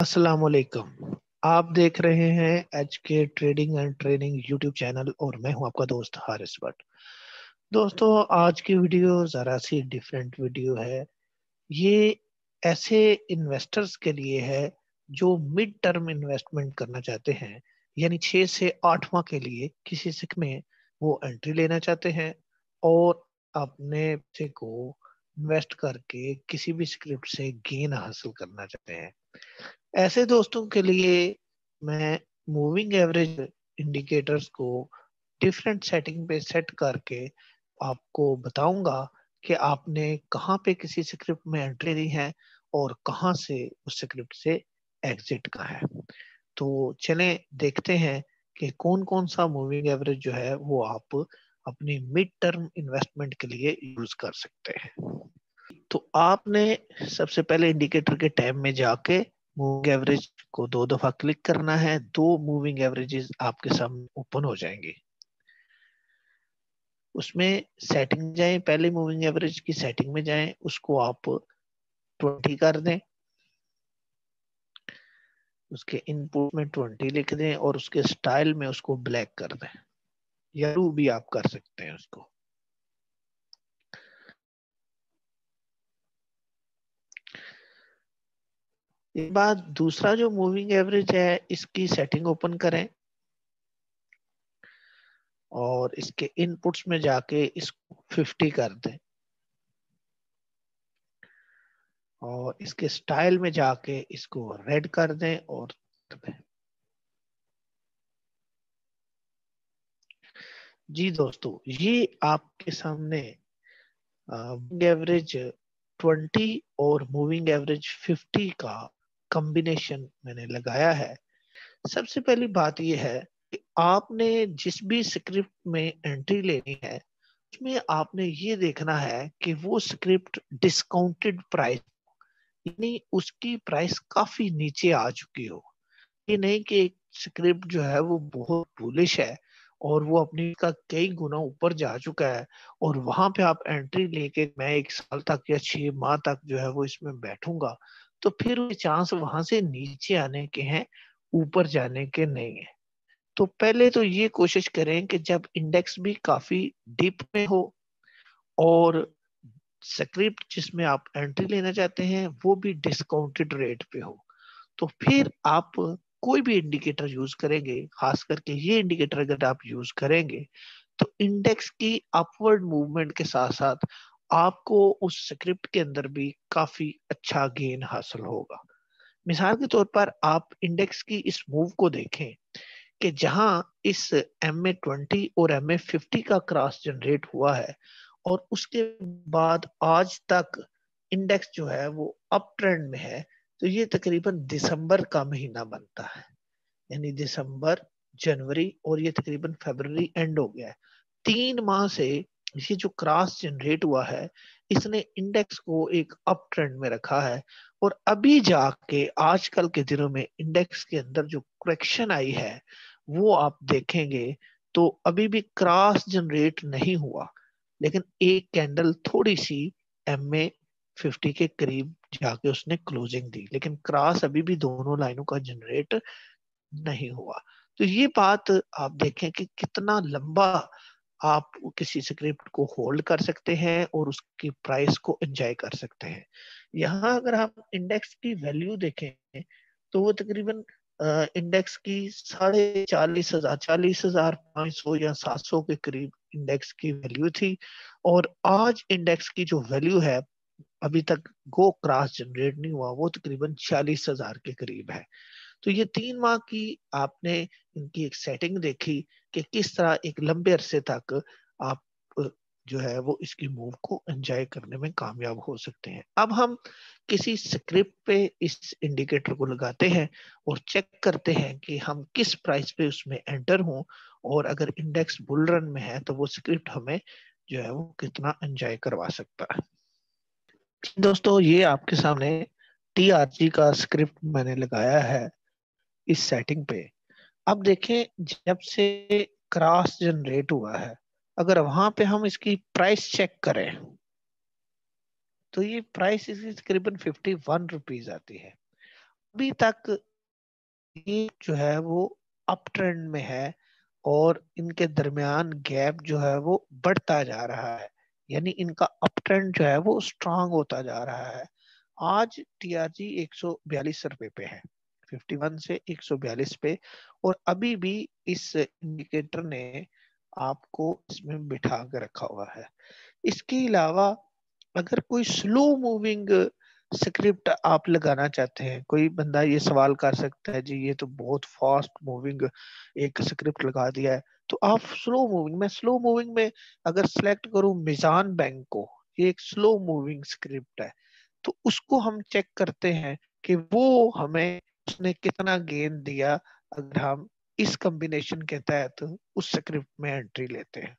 अस्सलाम वालेकुम। आप देख रहे हैं एच के trading and training YouTube channel और मैं हूं आपका दोस्त हारिस भट्ट। दोस्तों, आज की वीडियो जरा सी डिफरेंट वीडियो है। ये ऐसे इन्वेस्टर्स के लिए है जो मिड टर्म इन्वेस्टमेंट करना चाहते हैं, यानी 6 से 8 माह के लिए किसी सिक में वो एंट्री लेना चाहते हैं और अपने पैसे को इन्वेस्ट करके किसी भी स्क्रिप्ट से गेन हासिल करना चाहते हैं। ऐसे दोस्तों के लिए मैं मूविंग एवरेज इंडिकेटर्स को डिफरेंट सेटिंग पे सेट करके आपको बताऊंगा कि आपने कहाँ पे किसी स्क्रिप्ट में एंट्री दी है और कहाँ से उस स्क्रिप्ट से एग्जिट का है। तो चलें देखते हैं कि कौन कौन सा मूविंग एवरेज जो है वो आप अपनी मिड टर्म इन्वेस्टमेंट के लिए यूज कर सकते हैं। तो आपने सबसे पहले इंडिकेटर के टैब में जाके मूविंग एवरेज को 2 दफा क्लिक करना है। दो मूविंग एवरेजेस आपके सामने ओपन हो जाएंगे। उसमें सेटिंग जाएं, पहले मूविंग एवरेज की सेटिंग में जाएं, उसको आप 20 कर दें, उसके इनपुट में 20 लिख दें और उसके स्टाइल में उसको ब्लैक कर दें, या ब्लू भी आप कर सकते हैं उसको। इसके बाद दूसरा जो मूविंग एवरेज है इसकी सेटिंग ओपन करें और इसके इनपुट्स में जाके इसको 50 कर दें और इसके स्टाइल में जाके इसको रेड कर दें और कर दें। जी दोस्तों, ये आपके सामने मूविंग एवरेज 20 और मूविंग एवरेज 50 का कॉम्बिनेशन मैंने लगाया है। सबसे पहली बात यह है कि आपने जिस भी स्क्रिप्ट में एंट्री लेनी है उसमें आपने ये देखना है कि वो स्क्रिप्ट डिस्काउंटेड प्राइस, यानी उसकी प्राइस काफी नीचे आ चुकी हो। ये नहीं कि एक स्क्रिप्ट जो है वो बहुत बुलिश है और वो अपनी का कई गुना ऊपर जा चुका है और वहां पे आप एंट्री लेके मैं 1 साल तक या 6 माह तक जो है वो इसमें बैठूंगा, तो फिर चांस वहां से नीचे आने के हैं, ऊपर जाने के नहीं है। तो पहले तो ये कोशिश करें कि जब इंडेक्स भी काफी डिप में हो और स्क्रिप्ट जिसमें आप एंट्री लेना चाहते हैं वो भी डिस्काउंटेड रेट पे हो, तो फिर आप कोई भी इंडिकेटर यूज करेंगे, खास करके ये इंडिकेटर अगर आप यूज करेंगे तो इंडेक्स की अपवर्ड मूवमेंट के साथ साथ आपको उस स्क्रिप्ट के अंदर भी काफी अच्छा गेन हासिल होगा। मिसाल के तौर पर आप इंडेक्स की इस मूव को देखें कि जहां इस MA20 और MA50 का क्रॉस जनरेट हुआ है और उसके बाद आज तक इंडेक्स जो है वो अप ट्रेंड में है, तो ये तकरीबन दिसंबर का महीना बनता है, यानी दिसंबर, जनवरी और ये तकरीबन फरवरी एंड हो गया है। 3 माह से ये जो क्रॉस जनरेट हुआ है इसने इंडेक्स को एक अप ट्रेंड में रखा है और अभी जाके आजकल के दिनों में इंडेक्स के अंदर जो करेक्शन आई है वो आप देखेंगे तो अभी भी क्रॉस जनरेट नहीं हुआ, लेकिन एक कैंडल थोड़ी सी MA50 के करीब जाके उसने क्लोजिंग दी, लेकिन क्रॉस अभी भी दोनों लाइनों का जनरेट नहीं हुआ। तो ये बात आप देखें कि कितना लंबा आप किसी स्क्रिप्ट को होल्ड कर सकते हैं और उसकी प्राइस को एंजॉय कर सकते हैं। यहाँ अगर आप इंडेक्स की वैल्यू देखें तो वो तकरीबन इंडेक्स की 40,500 40,500 या 700 के करीब इंडेक्स की वैल्यू थी और आज इंडेक्स की जो वैल्यू है अभी तक गो क्रॉस जनरेट नहीं हुआ, वो तकरीबन 40,000 के करीब है। तो ये 3 माह की आपने इनकी एक सेटिंग देखी कि किस तरह एक लंबे अरसे तक आप जो है वो इसकी मूव को एंजॉय करने में कामयाब हो सकते हैं। अब हम किसी स्क्रिप्ट पे इस इंडिकेटर को लगाते हैं और चेक करते हैं कि हम किस प्राइस पे उसमें एंटर हों और अगर इंडेक्स बुल रन में है तो वो स्क्रिप्ट हमें जो है वो कितना एंजॉय करवा सकता है। दोस्तों, ये आपके सामने TRG का स्क्रिप्ट मैंने लगाया है इस सेटिंग पे। अब देखें, जब से क्रॉस जनरेट हुआ है अगर वहां पे हम इसकी प्राइस चेक करें तो ये प्राइस इसकी तकरीबन 51 रुपीज आती है। अभी तक ये जो है वो अप ट्रेंड में है और इनके दरमियान गैप जो है वो बढ़ता जा रहा है, यानी इनका अप ट्रेंड जो है वो स्ट्रांग होता जा रहा है। आज टीआरजी 142 रुपए पे है, 51 से 142 पे, और अभी भी इस इंडिकेटर ने आपको इसमें बिठा के रखा हुआ है। इसके अलावा अगर कोई स्लो मूविंग स्क्रिप्ट आप लगाना चाहते हैं, कोई बंदा ये सवाल कर सकता है जी ये तो बहुत फास्ट मूविंग एक स्क्रिप्ट लगा दिया है, तो आप स्लो मूविंग में अगर सेलेक्ट करूं मिजान बैंक को, ये एक स्लो मूविंग स्क्रिप्ट है, तो उसको हम चेक करते हैं कि वो हमें उसने कितना गेन दिया अगर हम इस कॉम्बिनेशन के तहत उस स्क्रिप्ट में एंट्री लेते हैं।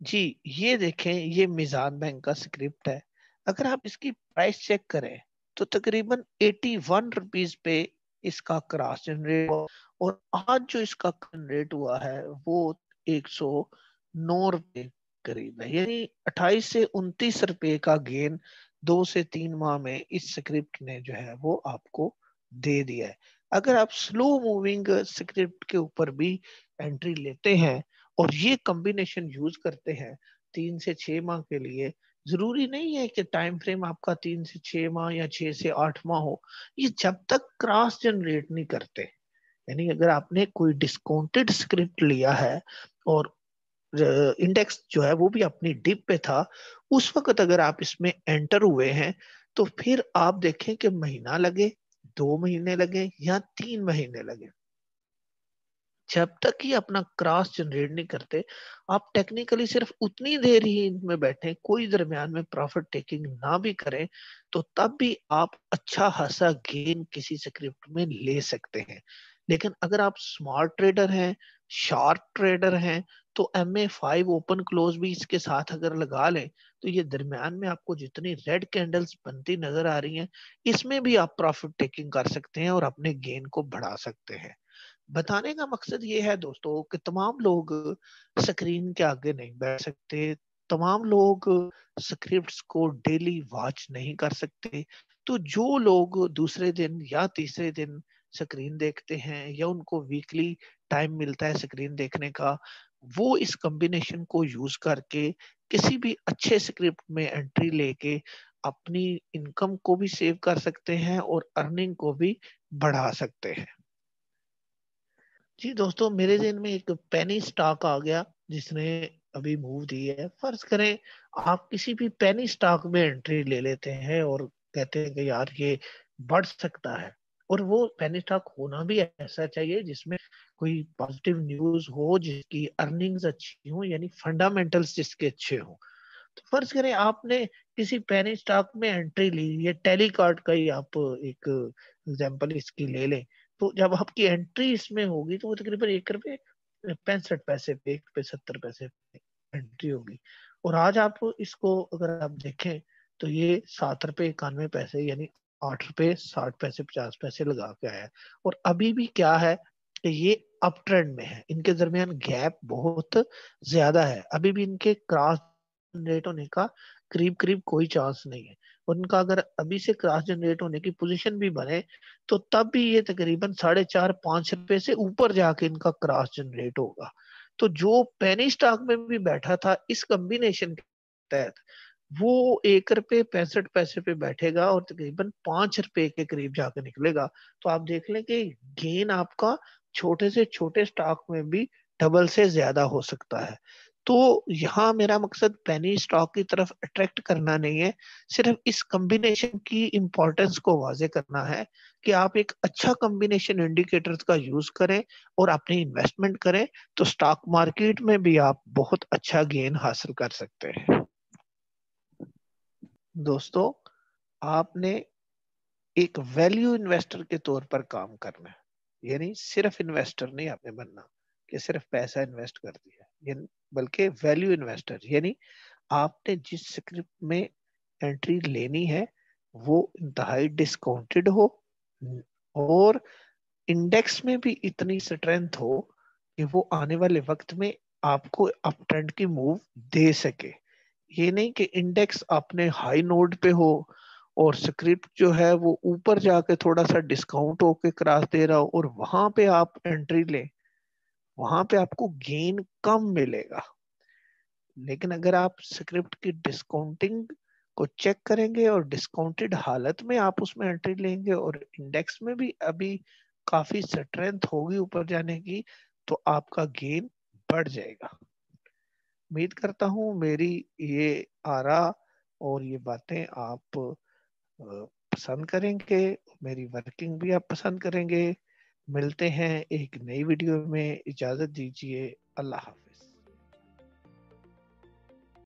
जी, ये देखें, ये मिजान बैंक का स्क्रिप्ट है। अगर आप इसकी प्राइस चेक करें तो तकरीबन 81 रुपीज पे इसका क्रॉस जनरेट हुआ, और आज जो इसका जनरेट हुआ है वो 109 रुपये करीब है, यानी 28 से 29 रुपए का गेन 2 से 3 माह में इस स्क्रिप्ट ने जो है वो आपको दे दिया है। अगर आप स्लो मूविंग स्क्रिप्ट के ऊपर भी एंट्री लेते हैं और ये कॉम्बिनेशन यूज करते हैं 3 से 6 माह के लिए, जरूरी नहीं है कि टाइम फ्रेम आपका 3 से 6 माह या 6 से 8 माह हो, ये जब तक क्रॉस जनरेट नहीं करते, यानी अगर आपने कोई डिस्काउंटेड स्क्रिप्ट लिया है और इंडेक्स जो है वो भी अपनी डिप पे था, उस वक्त अगर आप इसमें एंटर हुए हैं, तो फिर आप देखें कि महीना लगे, 2 महीने लगे या 3 महीने लगे, जब तक ही अपना क्रॉस जनरेट नहीं करते, आप टेक्निकली सिर्फ उतनी देर ही इनमें बैठे, कोई दरमियान में प्रॉफिट टेकिंग ना भी करें, तो तब भी आप अच्छा खासा गेन किसी स्क्रिप्ट में ले सकते हैं। लेकिन अगर आप स्मार्ट ट्रेडर हैं, शार्प ट्रेडर हैं, तो MA5 ओपन क्लोज भी इसके साथ अगर लगा लें, तो ये दरमियान में आपको जितनी रेड कैंडल्स बनती नजर आ रही हैं, इसमें भी आप प्रॉफिट टेकिंग कर सकते हैं और अपने गेन को बढ़ा सकते हैं। बताने का मकसद ये है दोस्तों कि तमाम लोग स्क्रीन के आगे नहीं बैठ सकते, तमाम लोग स्क्रिप्ट्स को डेली वॉच नहीं कर सकते, तो जो लोग दूसरे दिन या तीसरे दिन स्क्रीन देखते हैं या उनको वीकली टाइम मिलता है स्क्रीन देखने का, वो इस कॉम्बिनेशन को यूज करके किसी भी अच्छे स्क्रिप्ट में एंट्री लेके अपनी इनकम को भी सेव कर सकते हैं और अर्निंग को भी बढ़ा सकते हैं। जी दोस्तों, मेरे दिन में एक पेनी स्टॉक आ गया जिसने अभी मूव दी है। फर्ज करें आप किसी भी पेनी स्टॉक में एंट्री ले लेते हैं और कहते हैं कि यार ये बढ़ सकता है, और वो पेनी स्टॉक होना भी ऐसा चाहिए जिसमें कोई पॉजिटिव न्यूज हो, जिसकी अर्निंग्स अच्छी हो, यानी फंडामेंटल्स जिसके अच्छे हो। तो फर्ज करें आपने किसी पेनी स्टॉक में एंट्री ली, ये टेलीकार्ड का ही आप एक एग्जांपल इसकी ले लें, तो जब आपकी एंट्री इसमें होगी तो वो तकरीबन 1 रुपये 65 पैसे पे, 1 रुपये 70 पैसे पे एंट्री होगी। और आज आप इसको अगर आप देखें तो ये 7 रुपये 91 पैसे, यानी 8 रुपये 60 पैसे 50 पैसे लगा के आया है। और अभी भी क्या है कि ये अप ट्रेंड में है, इनके दरमियान गैप बहुत ज्यादा है, अभी भी इनके क्रॉस जनरेट होने का करीब करीब कोई चांस नहीं है। उनका अगर अभी से क्रॉस जनरेट होने की पोजीशन भी बने, तो तब भी ये तकरीबन 4.5 5 रुपए से ऊपर जाके इनका क्रॉस जनरेट होगा। तो जो पेनी स्टॉक में भी बैठा था इस कॉम्बिनेशन के तहत, वो 1 रुपये 65 पैसे पे बैठेगा और तकरीबन 5 रुपए के करीब जाके निकलेगा। तो आप देख लें कि गेन आपका छोटे से छोटे स्टॉक में भी डबल से ज्यादा हो सकता है। तो यहाँ मेरा मकसद पेनी स्टॉक की तरफ अट्रैक्ट करना नहीं है, सिर्फ इस कॉम्बिनेशन की इंपॉर्टेंस को वाजे करना है कि आप एक अच्छा कॉम्बिनेशन इंडिकेटर्स का यूज करें और अपनी इन्वेस्टमेंट करें, तो स्टॉक मार्केट में भी आप बहुत अच्छा गेन हासिल कर सकते हैं। दोस्तों, आपने एक वैल्यू इन्वेस्टर के तौर पर काम करना है, यानी सिर्फ इन्वेस्टर नहीं आपने बनना कि सिर्फ पैसा इन्वेस्ट कर दिया, यानी बल्कि वैल्यू इन्वेस्टर, यानी आपने जिस स्क्रिप्ट में एंट्री लेनी है वो इंतहाई डिस्काउंटेड हो और इंडेक्स में भी इतनी स्ट्रेंथ हो कि वो आने वाले वक्त में आपको अप ट्रेंड की मूव दे सके। ये नहीं कि इंडेक्स आपने हाई नोड पे हो और स्क्रिप्ट जो है वो ऊपर जाके थोड़ा सा डिस्काउंट होके क्रॉस दे रहा हो और वहां पे आप एंट्री लें, वहां पे आपको गेन कम मिलेगा। लेकिन अगर आप स्क्रिप्ट की डिस्काउंटिंग को चेक करेंगे और डिस्काउंटेड हालत में आप उसमें एंट्री लेंगे और इंडेक्स में भी अभी काफी स्ट्रेंथ होगी ऊपर जाने की, तो आपका गेन बढ़ जाएगा। उम्मीद करता हूँ मेरी ये आरा और ये बातें आप पसंद करेंगे, मेरी वर्किंग भी आप पसंद करेंगे। मिलते हैं एक नई वीडियो में, इजाजत दीजिए, अल्लाह हाफिज।